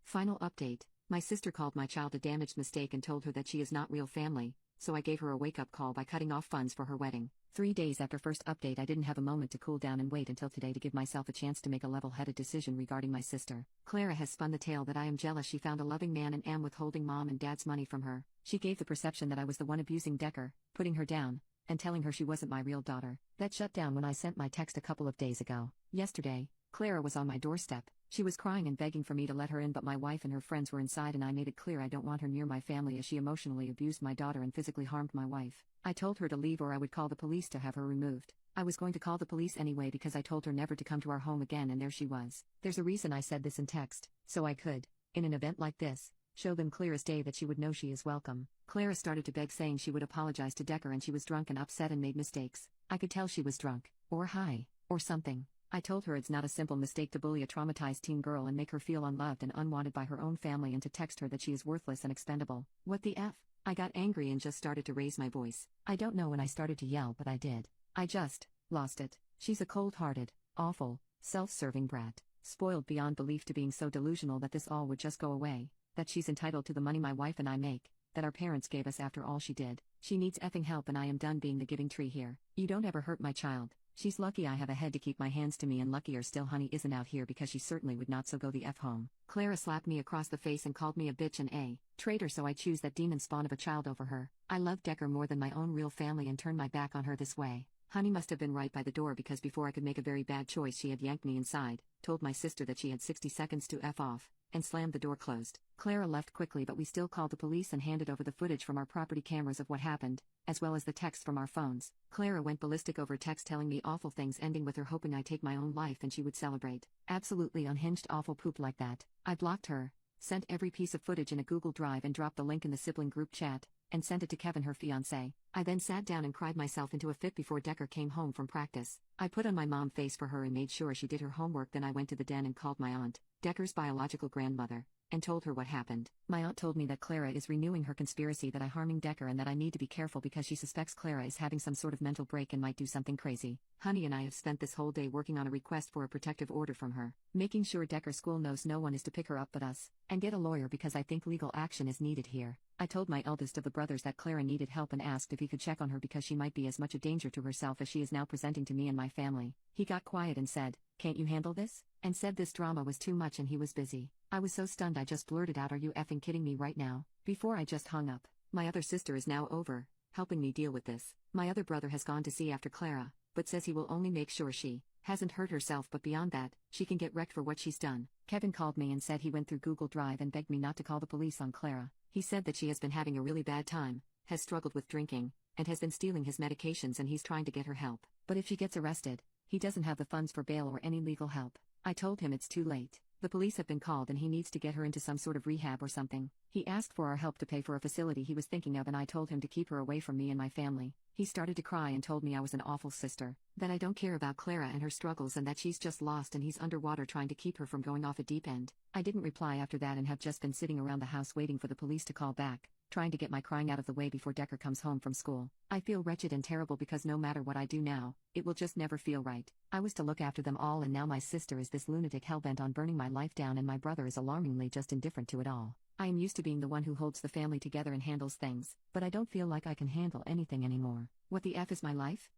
Final update: my sister called my child a damaged mistake and told her that she is not real family, so I gave her a wake-up call by cutting off funds for her wedding. 3 days after first update, I didn't have a moment to cool down and wait until today to give myself a chance to make a level-headed decision regarding my sister. Clara has spun the tale that I am jealous she found a loving man and am withholding mom and dad's money from her. She gave the perception that I was the one abusing Decker, putting her down, and telling her she wasn't my real daughter. That shut down when I sent my text a couple of days ago. Yesterday, Clara was on my doorstep. She was crying and begging for me to let her in, but my wife and her friends were inside and I made it clear I don't want her near my family as she emotionally abused my daughter and physically harmed my wife. I told her to leave or I would call the police to have her removed. I was going to call the police anyway because I told her never to come to our home again, and there she was. There's a reason I said this in text, so I could, in an event like this, show them clear as day that she would know she is welcome. Clara started to beg, saying she would apologize to Decker and she was drunk and upset and made mistakes. I could tell she was drunk, or high, or something. I told her it's not a simple mistake to bully a traumatized teen girl and make her feel unloved and unwanted by her own family, and to text her that she is worthless and expendable. What the F? I got angry and just started to raise my voice. I don't know when I started to yell, but I did. I just lost it. She's a cold-hearted, awful, self-serving brat, spoiled beyond belief to being so delusional that this all would just go away, that she's entitled to the money my wife and I make, that our parents gave us after all she did. She needs effing help and I am done being the giving tree here. You don't ever hurt my child. She's lucky I have a head to keep my hands to me, and luckier still Honey isn't out here because she certainly would not, so go the F home. Clara slapped me across the face and called me a bitch and a traitor, so I choose that demon spawn of a child over her. I love Decker more than my own real family and turned my back on her this way. Honey must have been right by the door because before I could make a very bad choice she had yanked me inside, told my sister that she had 60 seconds to F off, and slammed the door closed. Clara left quickly, but we still called the police and handed over the footage from our property cameras of what happened, as well as the text from our phones. Clara went ballistic over text telling me awful things, ending with her hoping I'd take my own life and she would celebrate. Absolutely unhinged awful poop like that. I blocked her, sent every piece of footage in a Google Drive and dropped the link in the sibling group chat, and sent it to Kevin, her fiancé. I then sat down and cried myself into a fit before Decker came home from practice. I put on my mom face for her and made sure she did her homework. Then I went to the den and called my aunt, Decker's biological grandmother, and told her what happened. My aunt told me that Clara is renewing her conspiracy that I'm harming Decker and that I need to be careful because she suspects Clara is having some sort of mental break and might do something crazy. Honey and I have spent this whole day working on a request for a protective order from her, making sure Decker school knows no one is to pick her up but us, and get a lawyer because I think legal action is needed here. I told my eldest of the brothers that Clara needed help and asked if he could check on her because she might be as much a danger to herself as she is now presenting to me and my family. He got quiet and said, "Can't you handle this?" and said this drama was too much and he was busy. I was so stunned I just blurted out, "Are you effing kidding me right now?" before I just hung up. My other sister is now over, helping me deal with this. My other brother has gone to see after Clara, but says he will only make sure she hasn't hurt herself, but beyond that, she can get wrecked for what she's done. Kevin called me and said he went through Google Drive and begged me not to call the police on Clara. He said that she has been having a really bad time, has struggled with drinking, and has been stealing his medications, and he's trying to get her help. But if she gets arrested, he doesn't have the funds for bail or any legal help. I told him it's too late. The police have been called and he needs to get her into some sort of rehab or something. He asked for our help to pay for a facility he was thinking of, and I told him to keep her away from me and my family. He started to cry and told me I was an awful sister, that I don't care about Clara and her struggles, and that she's just lost and he's underwater trying to keep her from going off a deep end. I didn't reply after that and have just been sitting around the house waiting for the police to call back, trying to get my crying out of the way before Decker comes home from school. I feel wretched and terrible because no matter what I do now, it will just never feel right. I was to look after them all and now my sister is this lunatic hellbent on burning my life down, and my brother is alarmingly just indifferent to it all. I am used to being the one who holds the family together and handles things, but I don't feel like I can handle anything anymore. What the F is my life?